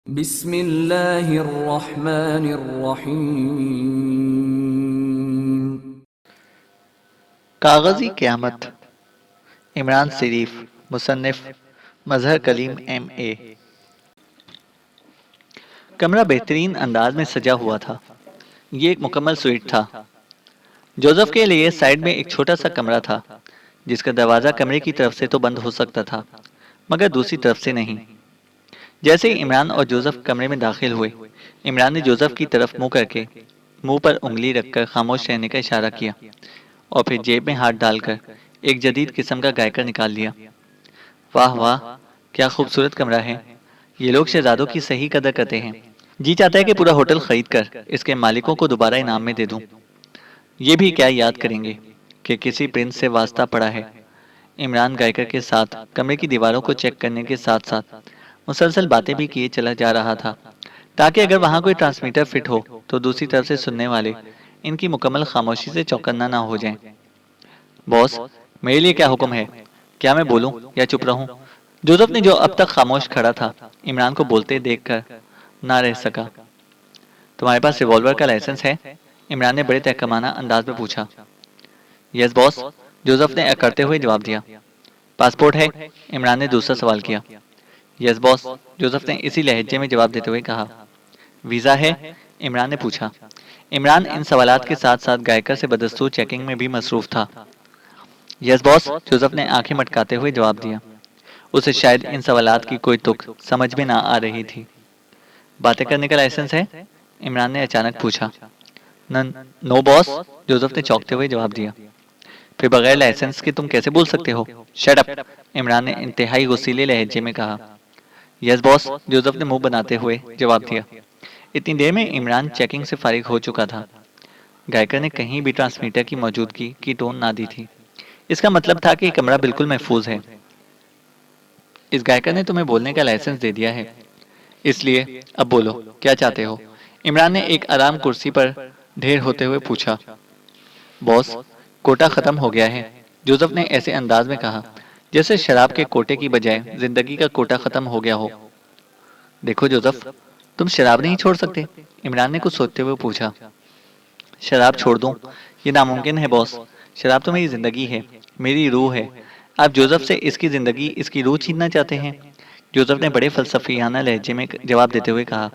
बिस्मिल्लाहिर्रहमानिर्रहीम। कागज़ी क़यामत। इमरान शरीफ, मुसन्निफ़ मज़हर कलीम M.A। कमरा बेहतरीन अंदाज में सजा हुआ था। ये एक मुकम्मल स्वीट था। जोसेफ के लिए साइड में एक छोटा सा कमरा था, जिसका दरवाज़ा कमरे की तरफ से तो बंद हो सकता था, मगर दूसरी तरफ से नहीं। जैसे ही इमरान और जोसेफ कमरे में दाखिल हुए, इमरान ने जोसेफ की तरफ मुंह करके मुंह पर उंगली रखकर खामोश रहने का इशारा किया और फिर जेब में हाथ डालकर एक जदीद किस्म का गायकर निकाल लिया। वाह वाह, क्या खूबसूरत कमरा है। ये लोग शहजादों की सही कदर करते हैं। जी चाहता है कि पूरा होटल खरीद कर इसके मालिकों को दोबारा इनाम में दे दूं। ये भी क्या याद करेंगे कि किसी प्रिंस से वास्ता पड़ा है। इमरान गायकर के साथ कमरे की दीवारों को चेक करने के साथ साथ मुसलसल बातें भी किए चला जा रहा था, ताकि अगर वहां कोई ट्रांसमीटर फिट हो तो दूसरी तरफ से सुनने वाले इनकी मुकम्मल खामोशी से चौकन्ना ना हो जाएं। बॉस, मेरे लिए क्या हुक्म है? क्या मैं बोलूं या चुप रहूं? जोसेफ ने, जो अब तक खामोश खड़ा था, इमरान को बोलते देखकर ना रह सका। तुम्हारे पास रिवॉल्वर का लाइसेंस है? इमरान ने बड़े तहकमाना अंदाज में पूछा। यस बॉस, जोसेफ ने करते हुए जवाब दिया। पासपोर्ट है? इमरान ने दूसरा सवाल किया। यस बॉस, जोसेफ ने इसी लहजे में जवाब देते हुए कहा। वीज़ा है? इमरान ने पूछा। इमरान इन सवालात के साथ साथ गायकर से बदस्तूर चेकिंग में भी मसरूफ था। यस बॉस, जोसेफ ने आंखें मटकाते हुए जवाब दिया। उसे शायद इन सवालात की कोई तुक समझ में ना आ रही थी। बातें करने का लाइसेंस है? इमरान ने अचानक पूछा। न नो बॉस, जोसेफ ने चौंकते हुए जवाब दिया। फिर बगैर लाइसेंस के तुम कैसे बोल सकते हो? शट अप, इमरान ने इंतहाई गुस्सीले लहजे में कहा। यस बॉस, जोसेफ ने मुंह बनाते हुए जवाब दिया। इतनी देर में इमरान चेकिंग से फारिग हो चुका था। गायकर ने कहीं भी ट्रांसमीटर की मौजूदगी की टोन ना दी थी। इसका मतलब था कि कमरा बिल्कुल महफूज है। इस गायकर ने तुम्हें बोलने का लाइसेंस दे दिया है, इसलिए अब बोलो, क्या चाहते हो? इमरान ने एक आराम कुर्सी पर ढेर होते हुए पूछा। बॉस, कोटा खत्म हो गया है, जोसेफ ने ऐसे अंदाज में कहा जैसे शराब के कोटे की बजाय जिंदगी का कोटा खत्म हो गया हो। देखो जोसेफ, तुम शराब नहीं छोड़ सकते? इमरान ने कुछ सोचते हुए पूछा। शराब छोड़ दूं? ये नामुमकिन है बॉस। शराब तो मेरी जिंदगी है, मेरी रूह है। आप जोसेफ से इसकी जिंदगी, इसकी रूह छीनना चाहते हैं? जोसेफ ने बड़े फलसफियाना लहजे में जवाब देते हुए कहा।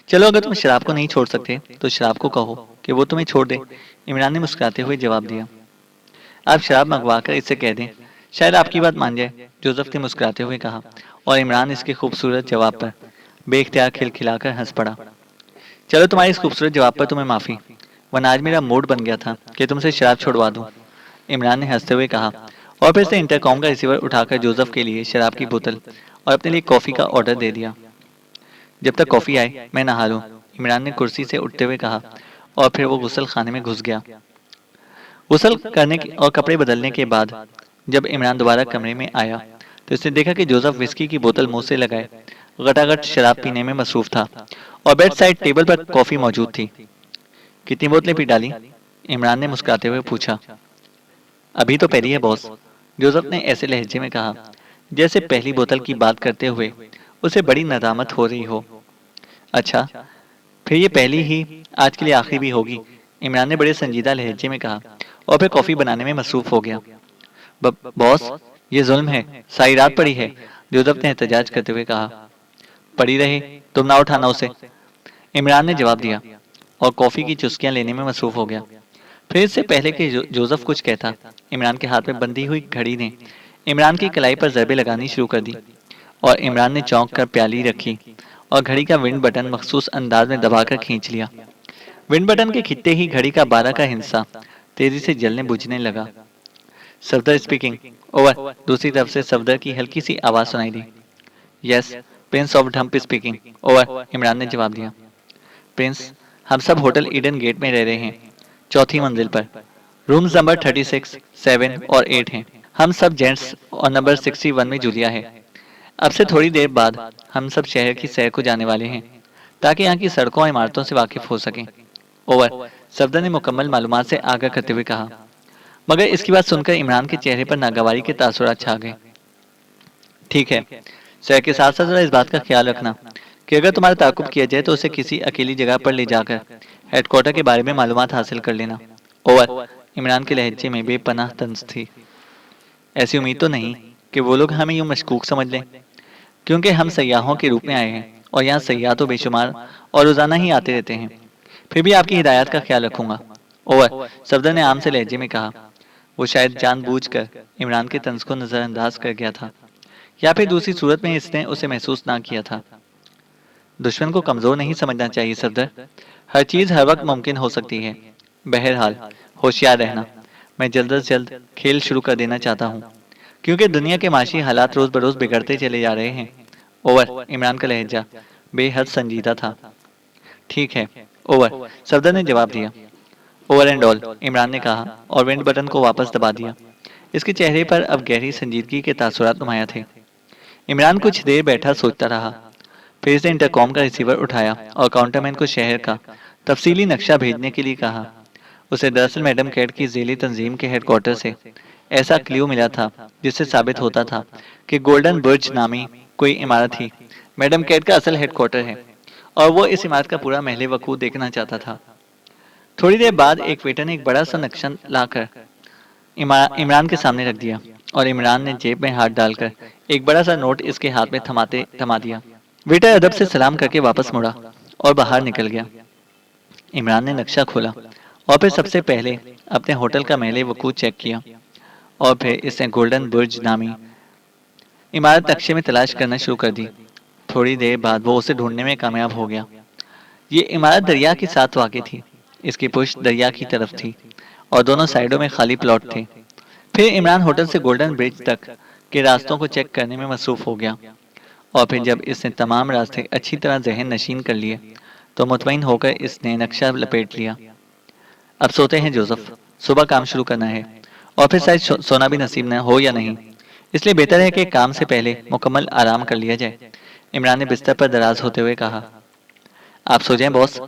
चलो, अगर तुम शराब को नहीं छोड़ सकते तो शराब को कहो कि वो तुम्हें छोड़ दे। इमरान ने मुस्कुराते हुए जवाब दिया। आप शराब मंगवा कर इससे कह दें, शायद आपकी बात मान जाए, जोसेफ ने मुस्कुराते हुए कहा। और इमरान इसके खूबसूरत जवाब पर बेख्तियार खिलखिलाकर हंस पड़ा। चलो, तुम्हारे इस खूबसूरत जवाब पर तुम्हें माफ़ी, वरना आज मेरा मूड बन गया था कि तुमसे शराब छुड़वा दूं। इमरान ने हंसते हुए कहा और फिर से इंटरकॉम का रिसीवर उठाकर जोसेफ के लिए शराब की बोतल और अपने लिए कॉफ़ी का ऑर्डर दे दिया। जब तक कॉफ़ी आए मैं नहा लूं, इमरान ने कुर्सी से उठते हुए कहा और फिर वो गुसल खाने में घुस गया। गुसल करने और कपड़े बदलने के बाद जब इमरान दोबारा कमरे में आया तो उसने देखा कि जोसेफ विस्की की बोतल मुंह से लगाए गटागट शराब पीने में मसरूफ था और बेड साइड टेबल पर कॉफ़ी मौजूद थी। कितनी बोतलें पी डाली? इमरान ने मुस्कुराते हुए पूछा। अभी तो पहली है बॉस, जोसेफ ने ऐसे लहजे में कहा जैसे पहली बोतल की बात करते हुए उसे बड़ी नदामत हो रही हो। अच्छा, फिर ये पहली ही आज के लिए आखिरी भी होगी, इमरान ने बड़े संजीदा लहजे में कहा और फिर कॉफ़ी बनाने में मसरूफ हो गया। बॉस, ये जुल्म है, सारी रात पड़ी है, जोसेफ ने एहतजाज करते हुए कहा। पड़ी रहे, तुम ना उठाना उसे, इमरान ने जवाब दिया और कॉफ़ी की चुस्कियां लेने में मसरूफ हो गया। फिर इससे पहले कि जोसेफ कुछ कहता, इमरान के हाथ में बंधी हुई घड़ी ने इमरान की कलाई पर ज़रबे लगानी शुरू कर दी और इमरान ने चौंक कर प्याली रखी और घड़ी का विंड बटन मखसूस अंदाज में दबाकर खींच लिया। विंड बटन के खिंचते ही घड़ी का 12 का हिस्सा तेजी से जलने बुझने लगा। सफदर स्पीकिंग, ओवर, दूसरी तरफ से सफदर की हल्की सी आवाज़ सुनाई दी। Yes, prince of Dhump speaking, over, Imran ने जवाब दिया। प्रिंस, हम सब होटल ईडन गेट में रह रहे हैं, चौथी मंजिल पर। रूम्स नंबर 36, 7 और 8 हैं। हम सब जेंट्स और नंबर 61 में जूलिया है। अब से थोड़ी देर बाद हम सब शहर की सैर को जाने वाले हैं, ताकि यहाँ की सड़कों और इमारतों से वाकिफ हो सकें। ओवर, सफदर ने मुकम्मल मालूमात से आगाह करते हुए कहा। मगर इसकी बात सुनकर इमरान के चेहरे पर नागवारी के तासुरात छा गए। ठीक है, सैर के साथ साथ जरा इस बात का ख्याल रखना कि अगर तुम्हारा ताकुब किया जाए तो उसे किसी अकेली जगह पर ले जाकर हेडक्वार्टर के बारे में मालूमात हासिल कर लेना। ओवर। इमरान के लहजे में बेपनाह तंज थी। ऐसी उम्मीद तो नहीं कि वो लोग हमें यूं मशकूक समझ लें, क्योंकि हम सयाहों के रूप में आए हैं और यहाँ सयाह तो बेशुमार और रोजाना ही आते रहते हैं। फिर भी आपकी हिदायत का ख्याल रखूंगा। ओवर। सफदर ने आम से लहजे में कहा। वो शायद जानबूझकर इमरान के तंज को नजरअंदाज कर गया था, या फिर दूसरी सूरत में इसने उसे महसूस ना किया था। दुश्मन को कमजोर नहीं समझना चाहिए सफदर। हर चीज हर वक्त मुमकिन हो सकती है। बहरहाल होशियार रहना। मैं जल्द अज जल्द खेल शुरू कर देना चाहता हूँ, क्योंकि दुनिया के माशी हालात रोज बरोज बिगड़ते चले जा रहे हैं। ओवर। इमरान का लहजा बेहद संजीदा था। ठीक है। ओवर। सफदर ने जवाब दिया। ओवर एंड ऑल, इमरान ने कहा और विंड बटन को वापस दबा दिया। इसके चेहरे पर अब गहरी संजीदगी के तासुरात नुमाया थे। इमरान कुछ देर बैठा सोचता रहा। फिर इसने इंटरकॉम का रिसीवर उठाया और काउंटरमैन को शहर का तफसीली नक्शा भेजने के लिए कहा। उसे दरअसल मैडम कैट की जेली तंजीम के हेडक्वार्टर से ऐसा क्ल्यू मिला था जिससे साबित होता था कि गोल्डन बुर्ज नामी कोई इमारत ही मैडम कैट का असल हेडक्वार्टर है, और वो इस इमारत का पूरा महल वकूफ देखना चाहता था। थोड़ी देर बाद एक वेटर ने एक बड़ा सा नक्शा लाकर इमरान के सामने रख दिया और इमरान ने जेब में हाथ डालकर एक बड़ा सा नोट इसके हाथ में थमा दिया। वेटर अदब से सलाम करके वापस मुड़ा और बाहर निकल गया। इमरान ने नक्शा खोला और फिर सबसे पहले अपने होटल का महल वकूफ चेक किया, और फिर इसने गोल्डन बुर्ज नामी इमारत नक्शे में तलाश करना शुरू कर दी। थोड़ी देर बाद वो उसे ढूंढने में कामयाब हो गया। ये इमारत दरिया के साथ वाक़ई थी। इसकी पुष्ट दरिया की तरफ थी और दोनों साइडों में खाली प्लॉट थे। फिर इमरान होटल से गोल्डन ब्रिज तक के रास्तों को चेक करने में मसरूफ हो गया, और फिर जब इसने तमाम रास्ते अच्छी तरह जहन नशीन कर लिए तो मुतमईन होकर इसने नक्शा लपेट लिया। अब सोते हैं जोसेफ, सुबह काम शुरू करना है और फिर शायद सोना भी नसीब न हो या नहीं, इसलिए बेहतर है कि काम से पहले मुकम्मल आराम कर लिया जाए। इमरान ने बिस्तर पर दराज होते हुए कहा। आप सो जाएं बॉस,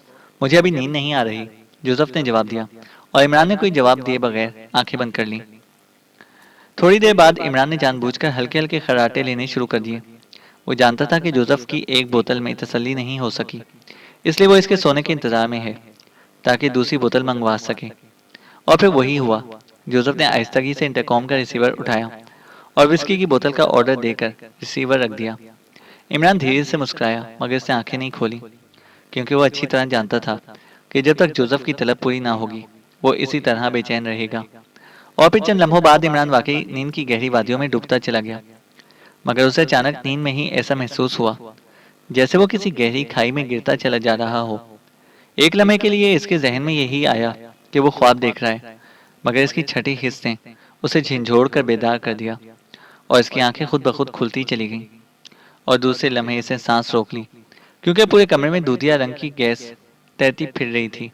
मुझे अभी नींद नहीं आ रही, जोसेफ ने जवाब दिया, और इमरान ने कोई जवाब दिए बगैर आंखें बंद कर लीं। थोड़ी देर बाद इमरान ने जानबूझकर हल्के हल्के खर्राटे लेने शुरू कर दिए। वो जानता था कि जोसेफ की एक बोतल में तसल्ली नहीं हो सकी, इसलिए वो इसके सोने के इंतजार में है ताकि दूसरी बोतल मंगवा सके। और फिर वही हुआ। जोसेफ ने आहिस्तगी से इंटरकॉम का रिसीवर उठाया और विस्की की बोतल का ऑर्डर देकर रिसीवर रख दिया। इमरान धीरे से मुस्कुराया, मगर इसने आंखें नहीं खोली, क्योंकि वो अच्छी तरह जानता था कि जब तक जोसेफ की तलब पूरी ना होगी वो इसी तरह बेचैन रहेगा। और फिर चंद लम्हों बाद इमरान वाकई नींद की गहरी वादियों में डूबता चला गया, मगर उसे अचानक नींद में ही ऐसा महसूस हुआ जैसे वो किसी गहरी खाई में गिरता चला जा रहा हो। एक लम्हे के लिए इसके जहन में यही आया कि वो ख्वाब देख रहा है, मगर इसकी छठी हिस्स ने उसे झिंझोड़ कर बेदार कर दिया और इसकी आंखें खुद ब खुद खुलती चली गईं। और दूसरे लम्हे इसे सांस रोक ली, क्योंकि पूरे कमरे में दूधिया रंग की गैस तैरती फिर रही थी।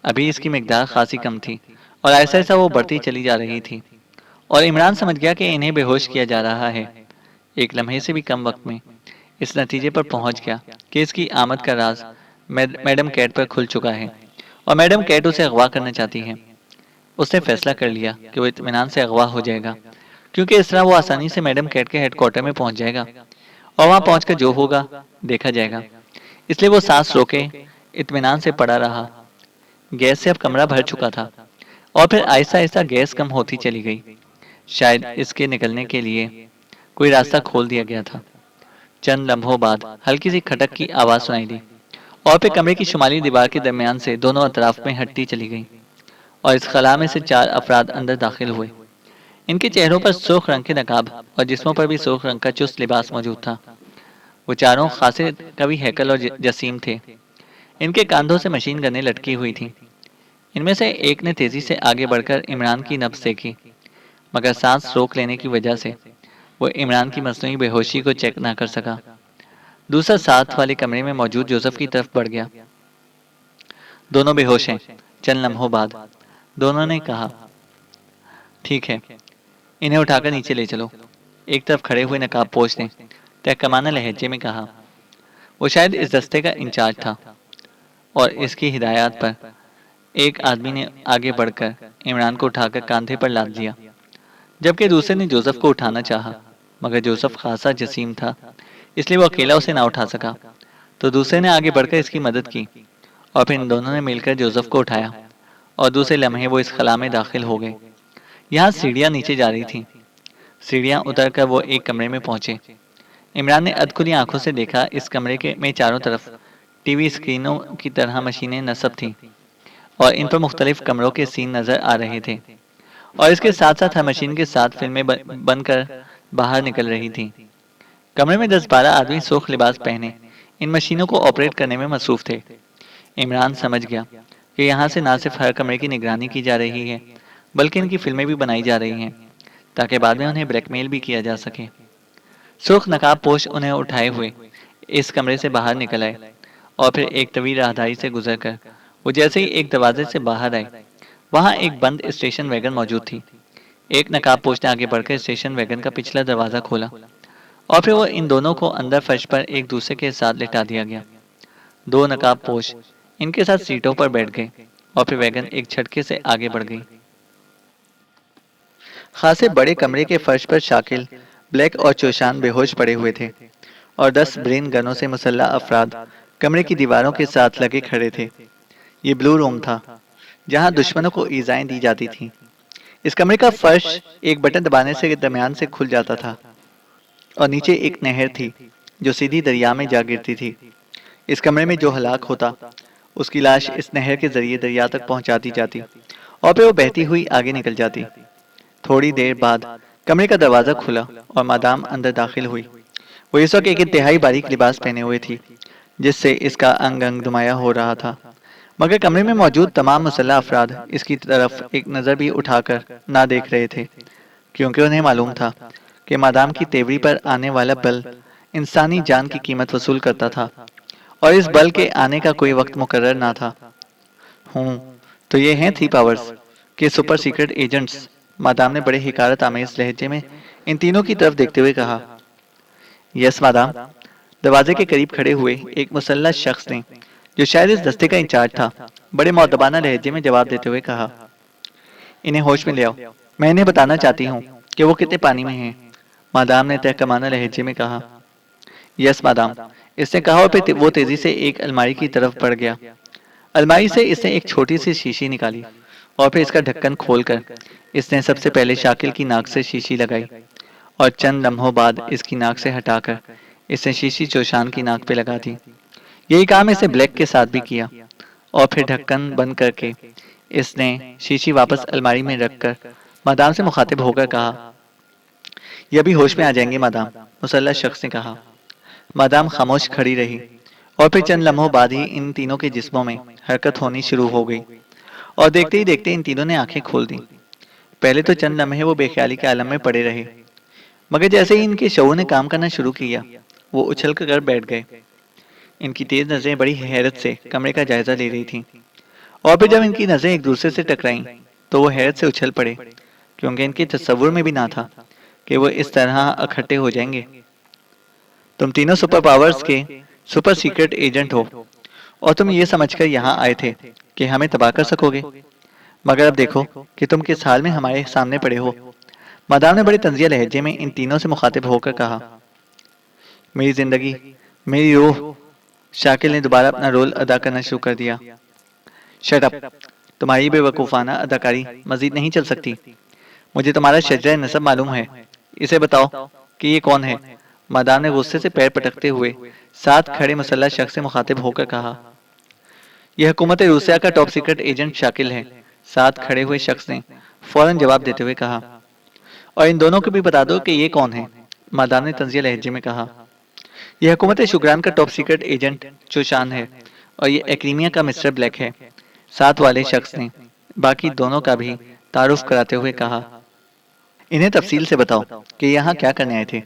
अभी इसकी मिकदार खासी कम थी और ऐसा ऐसा वो बढ़ती चली जा रही थी, और इमरान समझ गया कि इन्हें बेहोश किया जा रहा है। एक लम्हे से भी कम वक्त में इस नतीजे पर पहुंच गया कि इसकी आमद का राज मैडम कैट पर खुल चुका है और मैडम कैट उसे अगवा करना चाहती है। उसने फैसला कर लिया कि वो इत्मीनान से अगवा हो जाएगा, क्योंकि इस तरह वो आसानी से मैडम कैट के हेडक्वार्टर में पहुंच जाएगा और वहां पहुंचकर जो होगा देखा जाएगा। इसलिए वो सांस रोके इत्मीनान से पड़ा रहा। गैस से अब कमरा भर चुका था और फिर आहिस्ता आहिस्ता गैस कम होती चली गई। शायद इसके निकलने के लिए कोई रास्ता खोल दिया गया था। चंद लम्हों बाद हल्की सी खटक की आवाज सुनाई दी और फिर कमरे की शुमाली दीवार के दरमियान से दोनों अतराफ में हटती चली गई, और इस खला में से 4 अफराद अंदर दाखिल हुए। इनके चेहरों पर सुर्ख रंग के नकाब और जिस्मों पर भी सुर्ख रंग का चुस्त लिबास मौजूद था। वो चारों खासे कवि हैकल और जसीम थे। इनके कंधों से मशीन गनें लटकी हुई थीं। इनमें से एक ने तेजी से आगे बढ़कर इमरान की नब्ज देखी, मगर सांस रोक लेने की वजह से वो इमरान की मसनूई बेहोशी को चेक ना कर सका। दूसरा साथ वाले कमरे में मौजूद जोसेफ की तरफ बढ़ गया। दोनों बेहोश हैं। चंद लम्हों बाद दोनों ने कहा, ठीक है, इन्हें उठाकर नीचे ले चलो। एक तरफ खड़े हुए नकाबपोश ने तहकमाना लहजे में कहा। वो शायद इस दस्ते का इंचार्ज था, और इसकी हिदायत पर एक आदमी ने आगे बढ़कर इमरान को उठाकर कांधे पर लाद लिया, जबकि दूसरे ने जोसेफ को उठाना चाहा, मगर जोसेफ खासा जसीम था, इसलिए वो अकेला उसे ना उठा सका। तो दूसरे ने आगे बढ़कर इसकी मदद की और फिर इन दोनों ने मिलकर जोसेफ को उठाया और दूसरे लम्हे वो इस खला में दाखिल हो गए। यहाँ सीढ़ियाँ नीचे जा रही थीं। सीढ़ियाँ उतरकर वो एक कमरे में पहुंचे। इमरान ने अधखुली आंखों से देखा, इस कमरे के में चारों तरफ टीवी स्क्रीनों की तरह मशीनें नस्ब थीं और इन पर मुख्तलिफ कमरों के सीन नजर आ रहे थे और इसके साथ साथ हर मशीन के साथ फिल्में बनकर बाहर निकल रही थीं। कमरे में 10-12 आदमी सूख लिबास पहने इन मशीनों को ऑपरेट करने में मसरूफ थे। इमरान समझ गया कि यहाँ से न सिर्फ हर कमरे की निगरानी की जा रही है, बल्कि इनकी फिल्में भी बनाई जा रही हैं ताकि बाद में उन्हें ब्लैकमेल भी किया जा सके। सुर्ख नकाब पोश उन्हें उठाए हुए इस कमरे से बाहर निकल आए और फिर एक तवील राहदारी से गुजरकर वो जैसे ही एक दरवाजे से बाहर आए, वहां एक बंद स्टेशन वैगन मौजूद थी। एक नकाब पोश ने आगे बढ़कर स्टेशन वैगन का पिछला दरवाजा खोला और फिर वो इन दोनों को अंदर फर्श पर एक दूसरे के साथ लिटा दिया गया। दो नकाब पोश इनके साथ सीटों पर बैठ गए और फिर वैगन एक झटके से आगे बढ़ गई। खासे बड़े कमरे के फर्श पर शाकिल, ब्लैक और चौशान बेहोश पड़े हुए थे और 10 ब्रेन गनों से मुसल्ला अफराद कमरे की दीवारों के साथ लगे खड़े थे। ये ब्लू रूम था जहां दुश्मनों को ईजाएं दी जाती थीं। इस कमरे का फर्श एक बटन दबाने से दरमियान से खुल जाता था और नीचे एक नहर थी जो सीधी दरिया में जा गिरती थी। इस कमरे में जो हलाक होता उसकी लाश इस नहर के जरिए दरिया तक पहुंचा दी जाती और फिर वो बहती हुई आगे निकल जाती। थोड़ी देर बाद कमरे का दरवाजा खुला और मादाम अंदर दाखिल हुई। वो इस वक्त एक इंतहाई बारीक लिबास पहने हुए थी जिससे इसका अंग अंग नुमाया हो रहा था, मगर कमरे में मौजूद तमाम मुसल्लह अफराद इसकी तरफ एक नज़र भी उठाकर ना देख रहे थे, क्योंकि उन्हें मालूम था कि मादाम की तेवरी पर आने वाला बल इंसानी जान की कीमत वसूल करता था और इस बल के आने का कोई वक्त मुकर्रर ना था। तो ये हैं थ्री पावर्स के सुपर सीक्रेट एजेंट्स, मादाम ने बड़े हिकारत आमेज लहजे में इन तीनों की तरफ देखते हुए कहा। यस मादाम, दरवाजे के करीब खड़े हुए एक मुसल्लह शख्स ने, जो शायद इस दस्ते का इंचार्ज था, बड़े मौदबाना लहजे में जवाब देते हुए कहा। इन्हें होश में ले आओ, मैं इन्हें बताना चाहती हूँ कि वो कितने पानी में हैं, मादाम ने तहकमाना लहजे में कहा। यस मादाम, इसने कहा और फिर वो तेजी से एक अलमारी की तरफ बढ़ गया। अलमारी से इसने एक छोटी सी शीशी निकाली और फिर इसका ढक्कन खोलकर इसने सबसे पहले शाकिल की नाक से शीशी लगाई और चंद लम्हों बाद इसकी नाक से हटाकर इसने शीशी चौशान की नाक पे लगा दी। यही काम इसने ब्लैक के साथ भी किया और फिर ढक्कन बंद करके इसने शीशी वापस अलमारी में रखकर मादाम से मुखातिब होकर कहा। यह भी होश में आ जाएंगे मादाम, मुसल्लह शख्स ने कहा। मादाम खामोश खड़ी रही और फिर चंद लम्हों बाद ही इन तीनों के जिस्मों में हरकत होनी शुरू हो गई और देखते ही देखते इन तीनों ने आंखें खोल दी। पहले तो चंद लम्हे वो बेख्याली के आलम में पड़े रहे, मगर जैसे ही इनके शऊर ने काम करना शुरू किया वो उछल कर बैठ गए। इनकी तेज नजरें बड़ी हैरत से कमरे का जायजा ले रही थीं और फिर जब इनकी नजरें एक दूसरे से टकराईं तो वो हैरत से उछल पड़े, क्योंकि इनके तस्वुर में भी ना था कि वो इस तरह इकट्ठे हो जाएंगे। तुम तीनों सुपर पावर्स के सुपर सीक्रेट एजेंट हो और तुम ये समझकर यहाँ आए थे कि हमें तबाह कर सकोगे, मगर अब देखो कि तुम किस हाल में हमारे सामने पड़े हो। मादाम ने बड़े तंजिया लहजे में इन तीनों से मुखातिब होकर कहा। मेरी जिंदगी, मेरी रूह। शाकिल ने दोबारा अपना रोल अदा करना शुरू कर दिया। शट अप, तुम्हारी बेवकूफ़ाना अदाकारी मजीद नहीं चल सकती। मुझे तुम्हारा शजरा नसब मालूम है, इसे बताओ कि ये कौन है। मादाम ने गुस्से से पैर पटकते हुए साथ खड़े मुसल्लह शख्स से मुखातिब होकर कहा। यह हुकूमत रूसिया का टॉप सीक्रेट एजेंट शाकिल है, साथ खड़े हुए शख्स ने फौरन जवाब देते हुए कहा। और इन दोनों को भी बता दो कि ये कौन है, मादाम ने तंजिया लहजे में कहा। यह हुकूमत शुक्रान का टॉप सीक्रेट एजेंट चौशान है और ये एक्रीमिया का मिस्टर ब्लैक है, साथ वाले शख्स ने बाकी दोनों का भी तारुफ कराते हुए कहा। इन्हें तफसील से बताओ कि यहाँ क्या करने आए थे,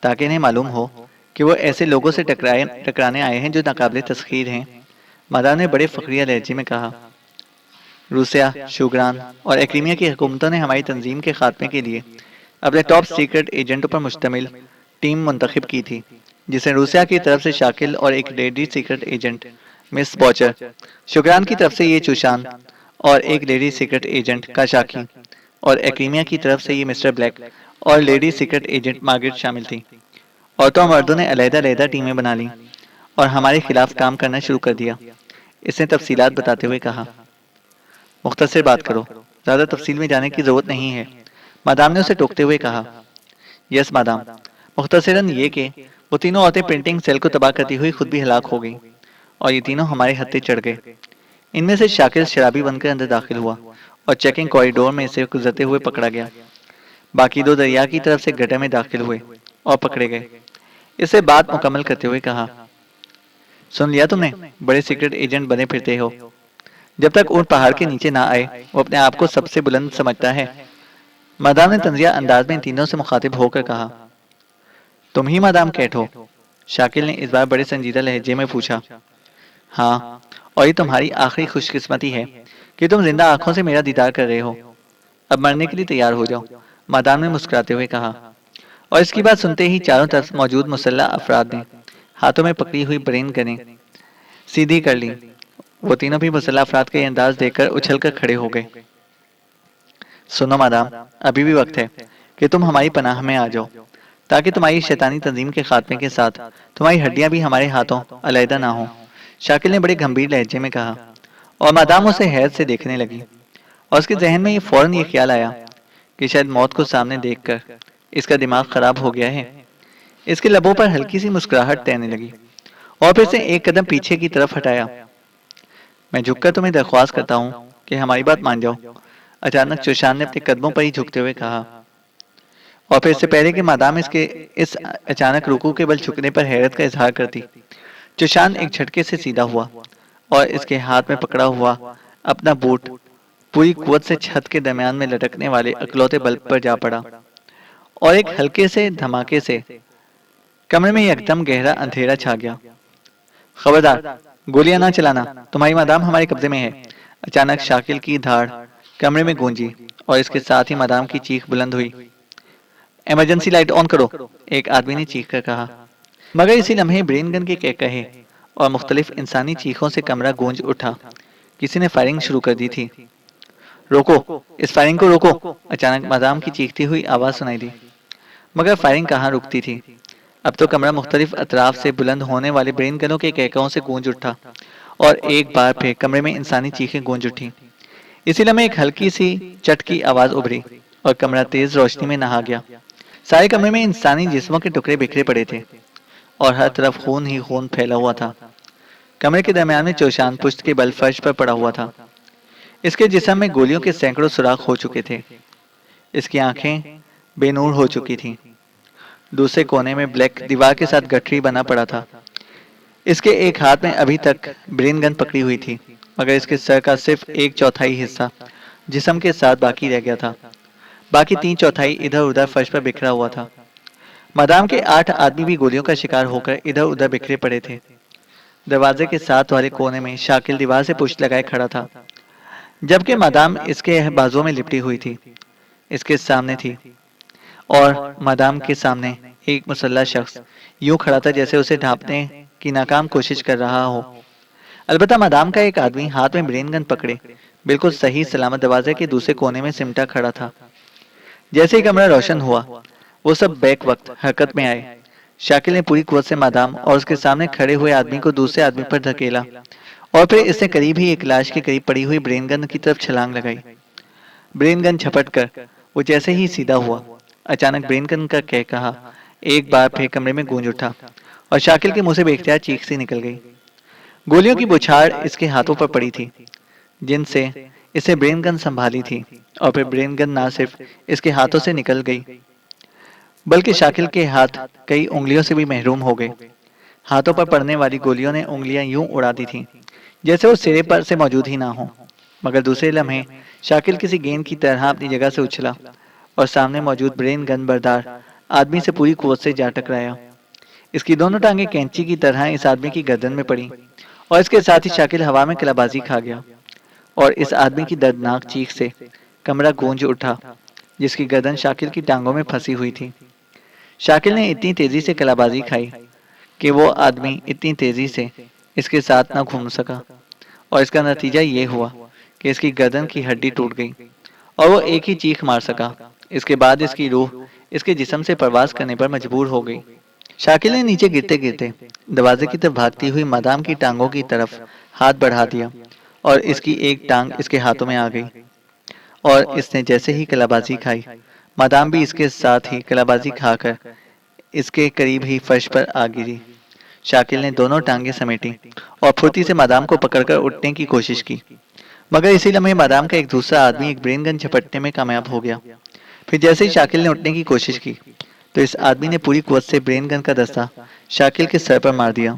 ताकि इन्हें मालूम हो कि वो ऐसे लोगों से टकराने आए हैं जो नाकाबिले तस्खीर हैं, मादाम ने बड़े फखरिया लहजे में कहा। रूसिया, शुक्रान और एक्रीमिया की हुकूमतों ने हमारी तंजीम के खात्मे के लिए अपने टॉप सीक्रेट एजेंटों पर मुश्तमिल टीम मुंतखब की थी, जिसे रूसिया की तरफ से शाकिल और एक लेडी सीक्रेट एजेंट मिस बॉचर, शुक्रान की तरफ से ये चौशान और एक लेडी सीक्रेट एजेंट काशाकी, और एक्रीमिया की तरफ से ये मिस्टर ब्लैक और लेडी सीक्रेट एजेंट मार्गरेट शामिल थी। औरतों और मर्दों ने अलहदा अलहदा टीमें बना ली और हमारे खिलाफ काम करना शुरू कर दिया। इसने तफसीलात बताते हुए कहा। मुख्तसर बात करो, ज़्यादा तफसील में जाने की ज़रूरत नहीं है, मादाम ने उसे टोकते हुए कहा। Yes madame. मुख्तसरन ये कि वो तीनों औरतें प्रिंटिंग सेल को तबाह करती हुई खुद भी हलाक हो गईं और ये तीनों हमारे हत्थे चढ़ गए। इनमें से शाकिल शराबी बनकर अंदर दाखिल हुआ और चेकिंग कॉरिडोर में से गुजरते हुए पकड़ा गया। बाकी दो दरिया की तरफ से गड्ढे में दाखिल हुए और पकड़े गए। इसे बात मुकम्मल करते हुए कहा। सुन लिया तुमने, बड़े सीक्रेट एजेंट बने फिरते हो। जब तक ऊंट पहाड़ के नीचे ना आए वो अपने आप को सबसे बुलंद समझता है। मादाम ने तंजिया अंदाज में तीनों से मुखातिब होकर कहा। तुम ही मादाम कैट हो? शाकिल ने इस बार बड़े संजीदा लहजे में पूछा। हाँ, और ये तुम्हारी आखिरी खुशकिस्मती है कि तुम जिंदा आंखों से मेरा दीदार कर रहे हो। अब मरने के लिए तैयार हो जाओ, मादाम ने मुस्कुराते हुए कहा। और इसकी बात सुनते ही चारों तरफ मौजूद मुसल्ला अफराद ने हाथों में पकड़ी हुई ब्रेन गनें सीधी कर ली। वो तीनों भी मुसल्ला अफराद का ये अंदाज देखकर उछलकर खड़े हो गए। सुनो मादाम, अभी भी वक्त है कि तुम हमारी पनाह में आ जाओ, ताकि तुम्हारी शैतानी तंजीम के खात्मे के साथ तुम्हारी हड्डियां भी हमारे हाथों अलहदा ना हो। शाकिल ने बड़े गंभीर लहजे में कहा और मादाम उसे हैरत से देखने लगी और उसके जहन में फौरन ये ख्याल आया कि शायद मौत को सामने देखकर इसका दिमाग खराब हो गया है। इसके लबों पर हल्की सी मुस्कुराहट तैरने लगी और फिर से एक कदम पीछे की तरफ हटाया। मैं झुककर तुम्हें दरख्वास्त करता हूँ कि हमारी बात मान जाओ, अचानक चौशान ने अपने कदमों पर ही झुकते हुए कहा। और फिर इससे पहले कि मादाम इसके इस अचानक रुकू के बल झुकने पर हैरत का इजहार करती, चौशान एक झटके से सीधा हुआ और इसके हाथ में पकड़ा हुआ अपना बूट पूरी कुव्वत से छत के दरमियान में लटकने वाले अकलौते बल्ब पर जा पड़ा और एक हल्के से धमाके से कमरे में एकदम गहरा अंधेरा छा गया। खबरदार, गोलियां ना चलाना, तुम्हारी मादाम हमारे कब्जे में है। अचानक शाकिल की धाड़ कमरे में गूंजी और इसके साथ ही मादाम की चीख बुलंद हुई। इमरजेंसी लाइट ऑन करो, एक आदमी ने चीख कर कहा। मगर इसी लम्हे ब्रेन गन के कहे और मुख्तलिफ इंसानी चीखों से कमरा गूंज उठा। किसी ने फायरिंग शुरू कर दी थी। रोको, इस फायरिंग को रोको, अचानक मादाम की चीखती हुई आवाज सुनाई दी। मगर फायरिंग कहाँ रुकती थी। अब तो कमरा मुख्तलिफ अतराफ से बुलंद होने वाले ब्रेन गनों के कहकों से गूंज उठा और एक बार फिर कमरे में इंसानी चीखें गूंज उठी। इसी लम्हे एक हल्की सी चट की आवाज उभरी और कमरा तेज रोशनी में नहा गया। सारे कमरे में इंसानी जिस्मों के टुकड़े बिखरे पड़े थे और हर तरफ खून ही खून फैला हुआ था। कमरे के दरमियान में चौशान पुश्त के बल फर्श पर पड़ा हुआ था। इसके जिस्म में गोलियों के सैकड़ों सुराख हो चुके थे। इसकी आंखें बेनूर हो चुकी थीं। दूसरे कोने में ब्लैक दीवार के साथ गठरी बना पड़ा था। इसके एक हाथ में अभी तक ब्रेन गन पकड़ी हुई थी, मगर इसके सर का सिर्फ एक चौथाई हिस्सा जिस्म के साथ बाकी रह गया था। बाकी तीन चौथाई इधर उधर फर्श पर बिखरा हुआ था। मादाम के 8 आदमी भी गोलियों का शिकार होकर इधर उधर बिखरे पड़े थे। दरवाजे के साथ वाले कोने में शाकिल दीवार से पुष्ट लगाए खड़ा था, जबकि मादाम इसके बाजुओं में लिपटी हुई थी। इसके सामने थी और मादाम के सामने एक मुसल्ला शख्स यूं खड़ा था जैसे उसे ढांपने की नाकाम कोशिश कर रहा हो। अलबत्ता मादाम का एक आदमी हाथ में ब्रेन गन पकड़े बिल्कुल सही सलामत दरवाजे के दूसरे कोने में सिमटा खड़ा था। जैसे ही कमरा रोशन हुआ, वो सब बैक वक्त हरकत में आए। शाकिल ने पूरी कुव्वत से मादाम और उसके सामने खड़े हुए आदमी को दूसरे आदमी पर धकेला और फिर इसने करीब ही एक लाश के करीब पड़ी हुई ब्रेन गन की तरफ छलांग लगाई। ब्रेन गन झपट कर वो जैसे ही सीधा हुआ, अचानक ब्रेन गन का कह कहा एक बार फिर कमरे में गूंज उठा और शाकिल के मुंह से बेख्तियार चीख सी निकल गई। गोलियों की बौछार इसके हाथों पर पड़ी थी, जिनसे इसे ब्रेन गन संभाली थी, और फिर ब्रेन गन ना सिर्फ इसके हाथों से निकल गई, बल्कि शाकिल के हाथ कई उंगलियों से भी महरूम हो गए। हाथों पर पड़ने वाली गोलियों ने उंगलियां यूं उड़ा दी थीं, जैसे वो सिरे पर से मौजूद ही ना हो। मगर दूसरे लम्हे शाकिल किसी गेंद की तरह अपनी जगह से उछला और सामने मौजूद ब्रेन गन बरदार आदमी से पूरी कुव्वत से जा टकराया। इसकी दोनों टांगें कैंची की तरह इस आदमी की गर्दन में पड़ी और इसके साथ ही शाकिल हवा में कलाबाजी खा गया और इस आदमी की दर्दनाक चीख से कमरा गूंज उठा, जिसकी गर्दन शाकिल की टांगों में फंसी हुई थी। शाकिल ने इतनी तेजी से कलाबाजी खाई कि वो आदमी इतनी तेजी से इसके साथ न घूम सका और इसका नतीजा ये हुआ कि इसकी गर्दन की हड्डी टूट गई और वो एक ही चीख मार सका। इसके बाद इसकी रूह इसके जिस्म से परवास करने पर मजबूर हो गई। शाकिल ने नीचे गिरते गिरते दरवाजे की तरफ भागती हुई मादाम की टांगों की तरफ हाथ बढ़ा दिया और इसकी एक टांग इसके हाथों में आ गई और इसने जैसे ही कलाबाजी खाई, मादाम भी इसके साथ ही कलाबाजी खाकर इसके करीब ही फर्श पर आ गिरी। शाकिल ने दोनों टांगे समेटी और फुर्ती से मादाम को पकड़कर उठने की कोशिश की, मगर इसी लम्हे मादाम का एक दूसरा आदमी एक ब्रेन गन झपटने में कामयाब हो गया। फिर जैसे ही शाकिल ने उठने की कोशिश की, तो इस आदमी ने पूरी कुव्वत से ब्रेन गन का दस्ता शाकिल के सर पर मार दिया,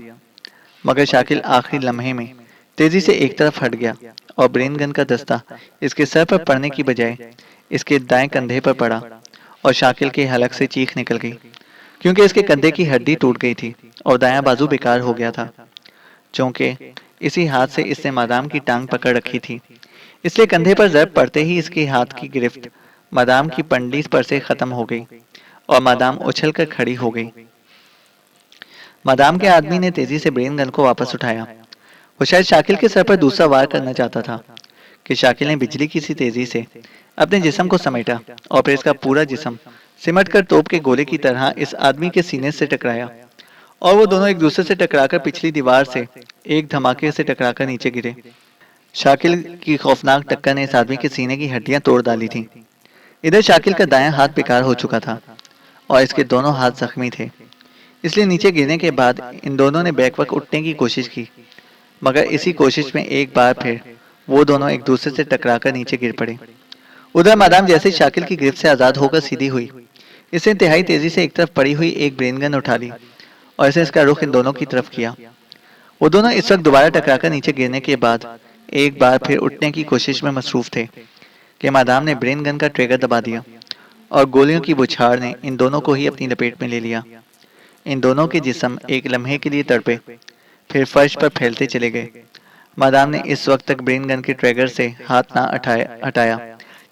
मगर शाकिल आखिरी लम्हे में तेजी से एक तरफ हट गया और ब्रेन गन का दस्ता इसके सर पर पड़ने की बजाय इसके दाएं कंधे पर पड़ा और शाकिल के हलक से चीख निकल गई, क्योंकि इसके कंधे की हड्डी टूट गई थी और दायां बाजू बेकार हो गया था। चूंकि इसी हाथ से इसने मादाम की टांग पकड़ रखी थी, इसलिए कंधे पर जरब पड़ते ही इसके हाथ की गिरफ्त मादाम की पंडीस पर से खत्म हो गई और मादाम उछलकर खड़ी हो गई। मादाम के आदमी ने तेजी से ब्रेन गन को वापस उठाया। वो शायद शाकिल के सर पर दूसरा वार करना चाहता था कि शाकिल ने बिजली की सी तेजी से अपने जिस्म को समेटा और फिर इसका पूरा जिस्म सिमट कर तोप के गोले की तरह इस आदमी के सीने से टकराया और वो दोनों एक दूसरे से टकराकर पिछली दीवार से एक धमाके से टकराकर नीचे गिरे। शाकिल की खौफनाक टक्कर ने इस आदमी के सीने की हड्डियां तोड़ डाली थी। इधर शाकिल का दायां हाथ बेकार हो चुका था और इसके दोनों हाथ जख्मी थे, इसलिए नीचे गिरने के बाद इन दोनों ने बैकवक्त उठने की कोशिश की, मगर इसी कोशिश में एक बार फिर वो दोनों एक दूसरे से टकराकर नीचे गिर पड़े। उधर मादाम जैसे शाकिल की गिरफ्त से आजाद होकर सीधी हुई, इसने इंतहाई तेजी से एक तरफ पड़ी हुई एक ब्रेन गन उठा ली और इसे इसका रुख इन दोनों की तरफ किया। वो दोनों इस वक्त दोबारा टकराकर नीचे गिरने के बाद एक बार फिर उठने की कोशिश में मसरूफ थे कि मादाम ने ब्रेन गन का ट्रिगर दबा दिया और गोलियों की बुछार ने इन दोनों को ही अपनी लपेट में ले लिया। इन दोनों के जिस्म एक लम्हे के लिए तड़पे, फिर फर्श पर फैलते चले गए। मादाम ने इस वक्त तक ब्रेन गन के ट्रिगर से हाथ ना हटाया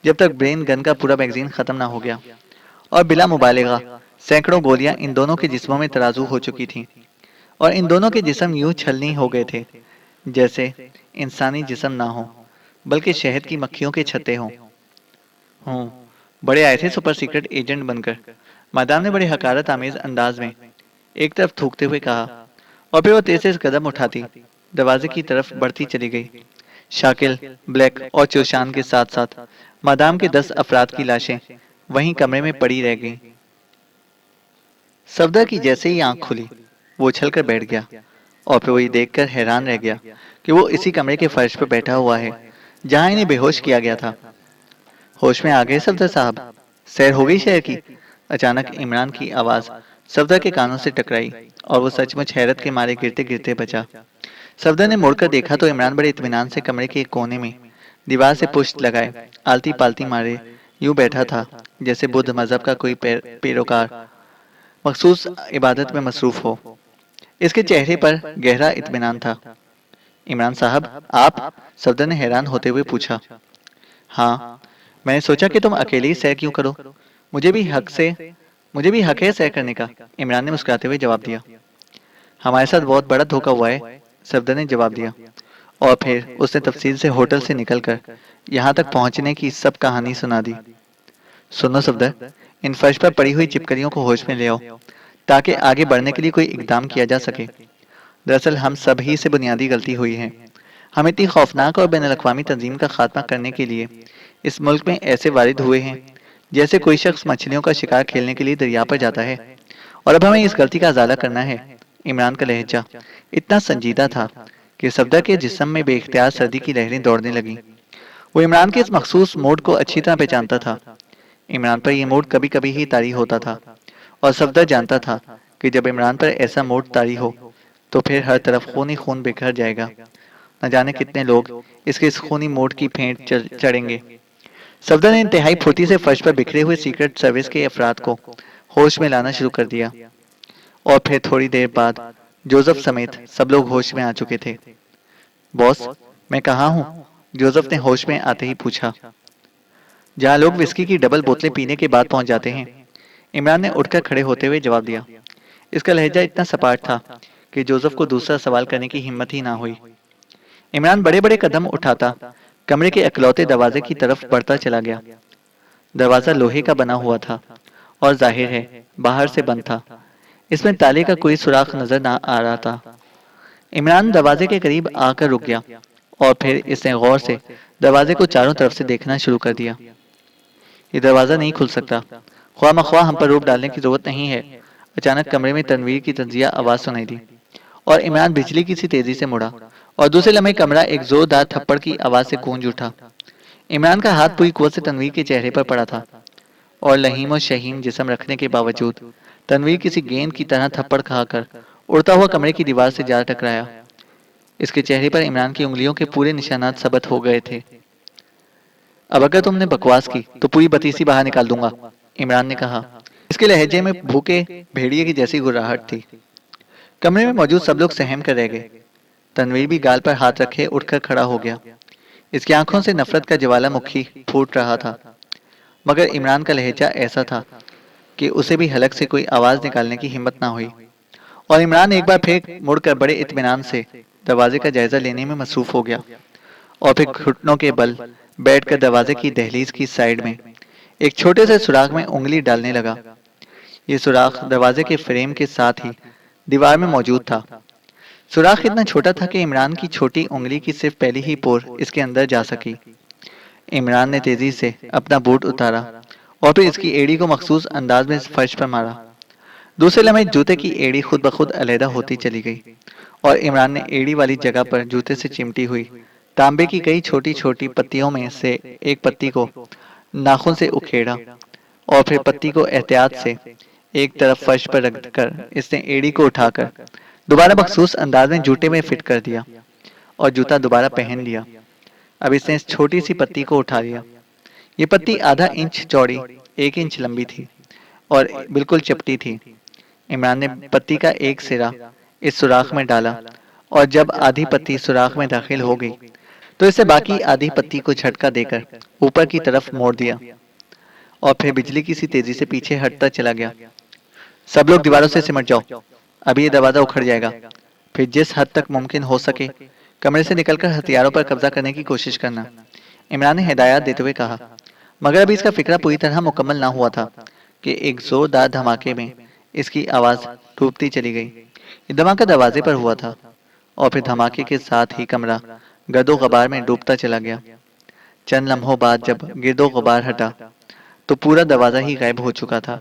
जब तक ब्रेन गन का पूरा मैगजीन खत्म ना हो गया, और बिला मुबालिगा सैकड़ों गोलियां इन दोनों के जिस्मों में तराजू हो चुकी थीं और इन दोनों के जिस्म यूं छलनी हो गए थे जैसे इंसानी जिस्म ना हो बल्कि शहद की मक्खियों के छत्ते हों। बड़े आए थे सुपर सीक्रेट एजेंट बनकर, मादाम ने बड़े हकारत आमेज अंदाज में एक तरफ थूकते हुए कहा, और फिर वो तेज से कदम उठाती दरवाजे की तरफ बढ़ती चली गई। शाकिल, ब्लैक और चौशान के साथ साथ मादाम के 10 अफराद की लाशें वहीं कमरे में पड़ी रह गईं। सफदर की जैसे ही आंख खुली, वो उछलकर बैठ गया और फिर वो ये देखकर हैरान रह गया कि वो इसी कमरे के फर्श पर बैठा हुआ है जहां इन्हें बेहोश किया गया था। होश में आ गए सफदर साहब? सैर हो गई शहर की? अचानक इमरान की आवाज सफदर के कानों से टकराई और वो सचमुच हैरत के मारे गिरते गिरते बचा। सफदर ने मुड़कर देखा तो इमरान बड़े इत्मीनान से कमरे के एक कोने में दीवार से पुष्ट लगाए आलती पालती मारे यूं बैठा था जैसे बुद्ध मजहब का कोई पैरोकार मखसूस इबादत में मसरूफ हो। इसके चेहरे पर गहरा इत्मीनान था। इमरान साहब, आप? सफदर ने हैरान होते हुए पूछा। हाँ, मैंने सोचा कि तुम अकेले ही सैर क्यों करो, मुझे भी हक है सैर करने का, इमरान ने मुस्कुराते हुए जवाब दिया। हमारे साथ बहुत बड़ा धोखा हुआ है, सफदर ने जवाब दिया, और फिर उसने तफसील से होटल से निकलकर यहाँ तक पहुँचने की सब कहानी सुना दी। सुनो सफदर, इन फर्श पर पड़ी हुई चिपकलियों को होश में ले आओ ताकि आगे बढ़ने के लिए कोई इकदाम किया जा सके। दरअसल हम सब ही से बुनियादी गलती हुई है। हम इतनी खौफनाक और बैन अवी तंजीम का खात्मा करने के लिए इस मुल्क में ऐसे वारिद हुए हैं जैसे कोई शख्स मछलियों का शिकार खेलने के लिए दरिया पर जाता है, और अब हमें इस गलती का अजाला करना है। इमरान का लहजा इतना संजीदा था कि सफदर के जिस्म में बेख्तियार सर्दी की लहरें दौड़ने लगीं। वो इमरान के इस मखसूस मूड को अच्छी तरह पहचानता था। इमरान पर यह मूड कभी कभी ही तारी होता था, और सफदर जानता था कि जब इमरान पर ऐसा मूड तारी हो तो फिर हर तरफ खून ही खून बिखर जाएगा। न जाने कितने लोग इसके इस खूनी मूड की फेंट चढ़ेंगे। सफदर ने इंतहाई फुर्ती से फर्श पर बिखरे हुए सीक्रेट सर्विस के अफराद को होश में लाना शुरू कर दिया, और फिर थोड़ी देर बाद जोसेफ समेत सब लोग होश में आ चुके थे। बॉस, मैं कहाँ हूँ? जोसेफ ने होश में आते ही पूछा। जहाँ लोग विस्की की डबल बोतलें पीने के बाद पहुंच जाते हैं, इमरान ने उठकर खड़े होते हुए जवाब दिया। इसका लहजा इतना सपाट था कि जोसेफ को दूसरा सवाल करने की हिम्मत ही ना हुई। इमरान बड़े बड़े कदम उठाता कमरे के अकलौते दरवाजे की तरफ बढ़ता चला गया। दरवाजा लोहे का बना हुआ था और जाहिर है बाहर से बंद था, इसमें ताले का कोई सुराख नजर ना आ रहा था। इमरान दरवाजे के करीब आकर रुक गया और फिर इसने गौर से दरवाजे को चारों तरफ से देखना शुरू कर दिया। ये दरवाजा नहीं खुल सकता। ख्वाह मख्वाह हम पर रोक डालने की जरूरत नहीं है। अचानक कमरे में तनवीर की तंजिया आवाज सुनाई दी और इमरान बिजली की सी तेजी से मुड़ा और दूसरे लम्हे कमरा एक जोरदार थप्पड़ की आवाज से गूंज उठा। इमरान का हाथ पूरी कुव्वत से तनवीर के चेहरे पर पड़ा था और लहीम और शहीम जिस्म रखने के बावजूद तनवीर किसी गेंद की तरह थप्पड़ खाकर उड़ता हुआ कमरे की दीवार से जा टकराया। इसके चेहरे पर इमरान की उंगलियों के पूरे निशानात सबत हो गए थे। अब अगर तुमने बकवास की तो पूरी बतीसी बाहर निकाल दूंगा, इमरान ने कहा। इसके लहजे में भूखे भेड़िए की जैसी गुर्राहट थी। कमरे में मौजूद सब लोग सहम कर रह गए। तनवीर भी गाल पर हाथ रखे उठकर खड़ा हो गया। इसकी आंखों से नफरत का ज्वालामुखी फूट रहा था, मगर इमरान का लहजा ऐसा था कि उसे भी हलक से कोई आवाज निकालने की हिम्मत ना हुई और इमरान एक बार फिर मुड़कर बड़े इत्मीनान से दरवाजे का जायजा लेने में मसरूफ हो गया और फिर घुटनों के बल बैठकर दरवाजे की दहलीज की साइड में एक छोटे से सुराख में उंगली डालने लगा। ये सुराख दरवाजे के फ्रेम के साथ ही दीवार में मौजूद था। सुराख इतना छोटा था कि इमरान की छोटी उंगली की सिर्फ पहली ही पोर इसके अंदर जा सकी। इमरान ने तेजी से अपना बूट उतारा और फिर इसकी एड़ी को मखसूस अंदाज में फर्श पर मारा। दूसरे लम्हे जूते की एड़ी खुद ब खुद अलहदा होती चली गई और इमरान ने एड़ी वाली जगह पर जूते से चिमटी हुई तांबे की कई छोटी छोटी पत्तियों में से एक पत्ती को नाखून से उखेड़ा और फिर पत्ती को एहतियात से एक तरफ फर्श पर रख कर इसने एड़ी को उठाकर दोबारा मखसूस अंदाज में जूते में फिट कर दिया और जूता दोबारा पहन लिया। अब इसने इस छोटी सी पत्ती को उठा लिया। ये पत्ती आधा इंच चौड़ी 1 इंच लंबी थी और बिल्कुल चपटी थी। इमरान ने पत्ती का एक सिरा इस सुराख में डाला और जब आधी पत्ती सुराख में दाखिल हो गई तो इसे बाकी आधी पत्ती को झटका देकर ऊपर की तरफ मोड़ दिया और फिर बिजली की सी तेजी से पीछे हटता चला गया। सब लोग दीवारों से सिमट जाओ, अभी ये दरवाजा उखड़ जाएगा। फिर जिस हद तक मुमकिन हो सके कमरे से निकलकर हथियारों पर कब्जा करने की कोशिश करना, इमरान ने हिदायत देते हुए कहा। मगर अभी इसका फिक्रा पूरी तरह मुकम्मल ना हुआ था कि एक जोरदार धमाके में इसकी आवाज टूटती चली गई। ये धमाका दरवाजे पर हुआ था और फिर धमाके के साथ ही कमरा गर्दो गबार में डूबता चला गया। चंद लम्हों बाद जब गिरदो गबार हटा तो पूरा दरवाजा ही गायब हो चुका था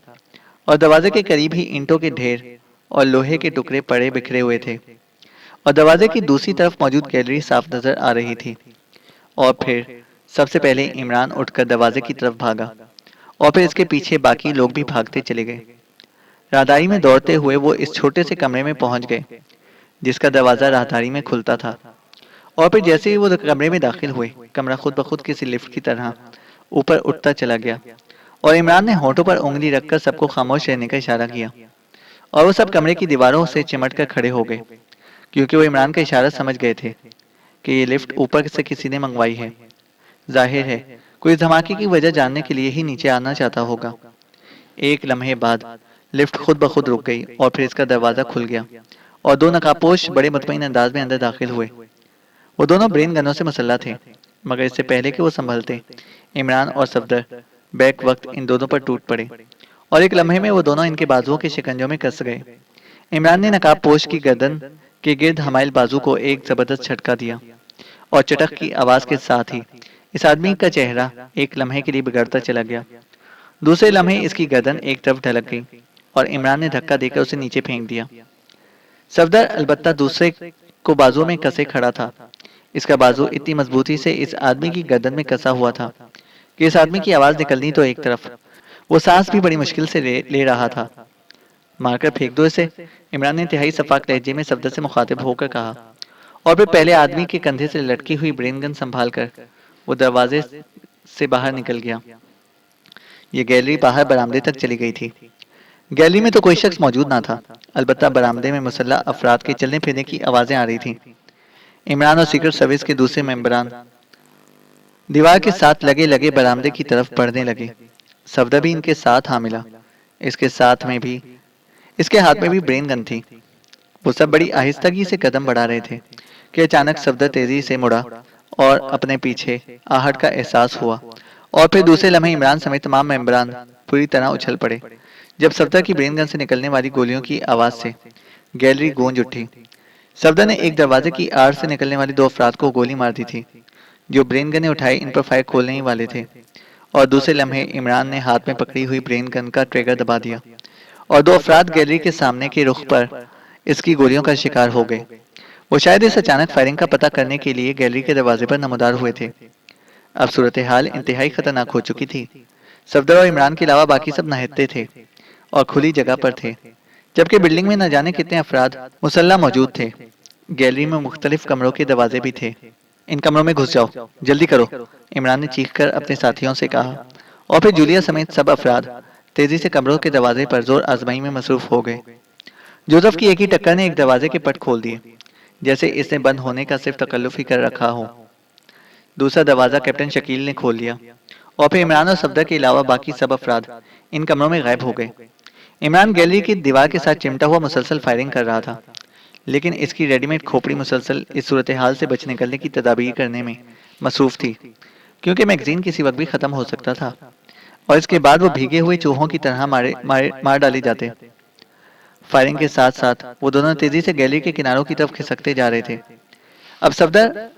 और दरवाजे के करीब ही ईंटों के ढेर और लोहे के टुकड़े पड़े बिखरे हुए थे और दरवाजे की दूसरी तरफ मौजूद गैलरी साफ नजर आ रही थी। और फिर सबसे पहले इमरान उठकर दरवाजे की तरफ भागा और फिर इसके पीछे बाकी लोग भी भागते चले गए। राहदारी में दौड़ते हुए वो इस छोटे से कमरे में पहुंच गए जिसका दरवाजा राहदारी में खुलता था और फिर जैसे ही वो कमरे में दाखिल हुए कमरा खुद ब खुद किसी लिफ्ट की तरह ऊपर उठता चला गया और इमरान ने होठों पर उंगली रखकर सबको खामोश रहने का इशारा किया और वो सब कमरे की दीवारों से चिमट कर खड़े हो गए क्योंकि वो इमरान का इशारा समझ गए थे कि ये लिफ्ट ऊपर से किसी ने मंगवाई है। जाहिर है कोई धमाके की वजह जानने के लिए ही नीचे आना चाहता होगा। एक लम्हे बाद लिफ्ट खुद ब खुद रुक गई और फिर इसका दरवाजा खुल गया और 2 नकाबपोश बड़े मुतमईन अंदाज में अंदर दाखिल हुए। वो दोनों ब्रेन गनों से मुसल्लह थे, मगर इससे पहले कि वो संभलते इमरान और सफदर बैक वक्त इन दोनों पर टूट पड़े और एक लम्हे में वो दोनों इनके बाजुओं के शिकंजों में कस गए। इमरान ने नकाबपोश की गर्दन के गिर्द हमाइल बाजू को एक जबरदस्त झटका दिया और चटक की आवाज के साथ ही इस आदमी का चेहरा एक लम्हे के लिए बिगड़ता चला गया। दूसरे लम्हे इसकी गर्दन एक तरफ ढलक गई और इमरान ने धक्का देकर उसे नीचे फेंक दिया। सफदर अलबत्ता दूसरे को बाजू में कसे खड़ा था। इसका बाजू इतनी मजबूती से इस आदमी की गर्दन में कसा हुआ था कि इस आदमी की आवाज निकलनी तो एक तरफ, वो सांस भी बड़ी मुश्किल से ले रहा था। मारकर फेंक दो इसे, इमरान ने इंतहाई सफाक लहजे में सफदर से मुखातिब होकर कहा और फिर पहले आदमी के कंधे से लटकी हुई ब्रेन गन संभाल कर वो दरवाजे से बाहर निकल गया। ये गैलरी बाहर बरामदे तक चली गई थी। गैलरी में तो कोई शख्स मौजूद ना था, अलबत्ता बरामदे में मुसल्लह अफराद के चलने फिरने की आवाजें आ रही थीं। इमरान और सीक्रेट सर्विस के दूसरे मेंबरान दीवार के साथ लगे लगे बरामदे की तरफ बढ़ने लगे। सफदर भी इनके साथ आ मिला। इसके हाथ में भी ब्रेन गन थी। वो सब बड़ी आहिस्तगी से कदम बढ़ा रहे थे कि अचानक सफदर तेजी से मुड़ा और अपने पीछे आहट का एहसास हुआ और फिर दूसरे लम्हे इमरान समेत तमाम मेंबरान पूरी तरह उछल पड़े जब सफदर की ब्रेन गन से निकलने वाली गोलियों की आवाज से गैलरी गूंज उठी। सफदर ने एक दरवाजे की आड़ से निकलने वाली दो अफराद को गोली मार दी थी, जो ब्रेन गनें उठाए इन पर फायर खोलने ही वाले थे, और दूसरे लम्हे इमरान ने हाथ में पकड़ी हुई ब्रेन गन का ट्रिगर दबा दिया और दो अफराद गैलरी के सामने के रुख पर इसकी गोलियों का शिकार हो गए। वो शायद इस अचानक फायरिंग का पता करने के लिए गैलरी के दरवाजे पर नमूदार हुए थे। अब सूरत हाल इंतहाई खतरनाक हो चुकी थी। सफदर और इमरान के अलावा बाकी सब नहत्ते थे और खुली जगह पर थे, जबकि बिल्डिंग में न जाने कितने अफराद मुसल्ला मौजूद थे। गैलरी में मुख्तलिफ कमरों के दरवाजे भी थे। इन कमरों में घुस जाओ, जल्दी करो, इमरान ने चीखकर अपने साथियों से कहा, और फिर जूलिया समेत सब अफराद तेजी से कमरों के दरवाजे पर जोर आजमाई में मसरूफ हो गए। जोसेफ की एक ही टक्कर ने एक दरवाजे के पट खोल दिए, जैसे इसने बंद होने का सिर्फ तकल्लुफ ही कर रखा हो। दूसरा दरवाजा कैप्टन शकील ने खोल लिया और फिर इमरान और सफदर के अलावा बाकी सब अफराद इन कमरों में गायब हो गए। इमरान गैलरी की दीवार के साथ चिमटा हुआ मुसलसल फायरिंग कर रहा था, लेकिन इसकी रेडीमेड खोपड़ी मुसलसल इस सूरत हाल से बच निकलने की तदाबीर करने में मसरूफ थी, क्योंकि मैगजीन किसी वक्त भी खत्म हो सकता था और इसके बाद वो भीगे हुए चूहों की तरह मार डाले जाते। फायरिंग के साथ साथ वो दोनों तेजी से गैलरी के किनारों की तरफ खिसकते जा रहे थे। अब सफदर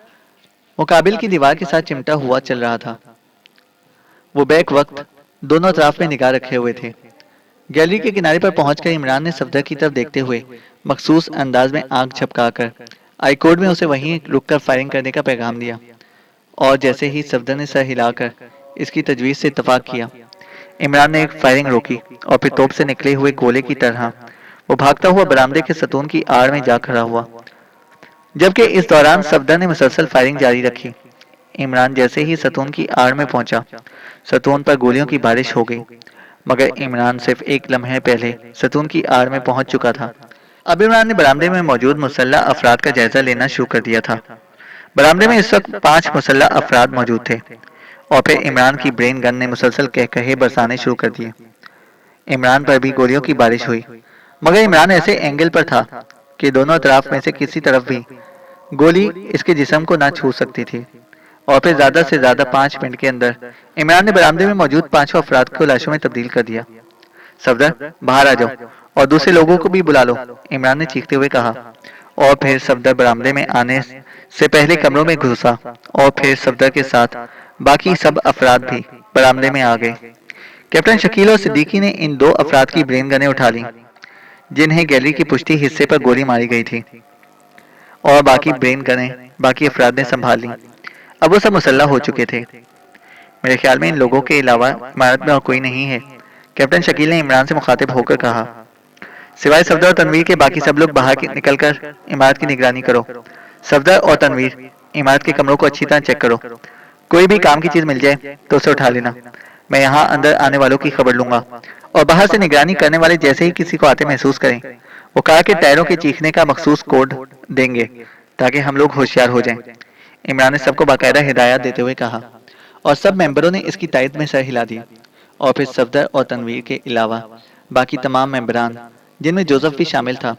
मुकाबिल की दीवार के साथ चिमटा हुआ चल रहा था। वो बैक वक्त दोनों तरफ में निगाह रखे हुए थे। गैलरी के किनारे पर पहुंचकर इमरान ने सफदर की तरफ देखते हुए मखसूस अंदाज में आंख झपकाकर आई कोड में उसे वहीं रुककर फायरिंग करने का पैगाम दिया, और जैसे ही सफदर ने सर हिलाकर इसकी तजवीज से इत्तफाक किया, इमरान ने एक फायरिंग रोकी और फिर तोप से निकले हुए गोले की तरह वो भागता हुआ बरामदे के सतून की आड़ में जा खड़ा हुआ। जबकि इस दौरान सफदर ने मुसलसल फायरिंग जारी रखी। इमरान जैसे ही सतून की आड़ में पहुंचा, सतून पर गोलियों की बारिश हो गई, मगर इमरान सिर्फ एक लम्हे पहले सतून की आड़ में पहुंच चुका था। अब इमरान ने बरामदे में मौजूद मुसल्ला अफराद का जायजा लेना शुरू कर दिया था। बरामदे में इस वक्त 5 मुसल्ला अफराद मौजूद थे और फिर इमरान की ब्रेन गन ने मुसलसल कहकहे बरसाने शुरू कर दिए। इमरान पर भी गोलियों की बारिश हुई, मगर इमरान ऐसे एंगल पर था कि दोनों तरफ में से किसी तरफ भी गोली इसके जिस्म को ना छू सकती थी। और फिर ज्यादा से ज्यादा 5 मिनट के अंदर इमरान ने बरामदे में मौजूद 5 अफराद को लाशों में तब्दील कर दिया। सफदर, बाहर आ जाओ और दूसरे लोगों को भी बुला लो, इमरान ने चीखते हुए कहा। और फिर सफदर बरामदे में आने से पहले कमरों में घुसा और फिर सफदर के साथ बाकी सब अफराद भी बरामदे में आ गए। कैप्टन शकील और सिद्दीकी ने इन 2 अफराद की ब्रेन गनें उठा ली, जिन्हें गैलरी की पुश्ती हिस्से पर गोली मारी गई थी, और बाकी ब्रेन गनें बाकी अफराद ने संभाल ली। अब वो सब मुसल्ला हो चुके थे। मेरे ख्याल में इन लोगों के अलावा इमारत में और कोई नहीं है, कैप्टन शकील ने इमरान से मुखातिब होकर कहा। सिवाय सफदर और तनवीर के बाकी सब लोग बाहर निकलकर इमारत की निगरानी करो। सफदर और तनवीर, इमारत के कमरों को अच्छी तरह चेक करो। कोई भी काम की चीज मिल जाए तो उसे उठा लेना। मैं यहाँ अंदर आने वालों की खबर लूंगा, और बाहर से निगरानी करने वाले जैसे ही किसी को आते महसूस करें, वो कार के टायरों के चीखने का मखसूस कोड देंगे ताकि हम लोग होशियार हो जाएं। इमरान ने सबको बाकायदा हिदायत देते हुए कहा, और सब मेंबरों ने इसकी तायद में सर हिला दी। और फिर सफदर और तनवीर के अलावा बाकी तमाम मेंबरान, जिनमें जोसेफ भी शामिल था,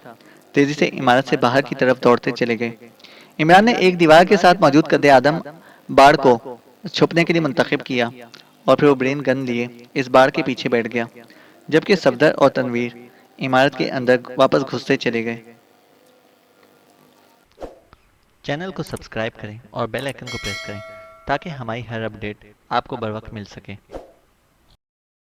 तेजी से इमारत से बाहर की तरफ दौड़ते चले गए। इमरान ने एक दीवार के साथ मौजूद कद्दे आदम बाड़ को छुपने के लिए मुंतखब किया और फिर वो ब्रेन गन लिए इस बाड़ के पीछे बैठ गया, जबकि सफदर और तनवीर इमारत के अंदर वापस घुसते चले गए। चैनल को सब्सक्राइब करें और बेल आइकन को प्रेस करें ताकि हमारी हर अपडेट आपको बर वक्त मिल सके।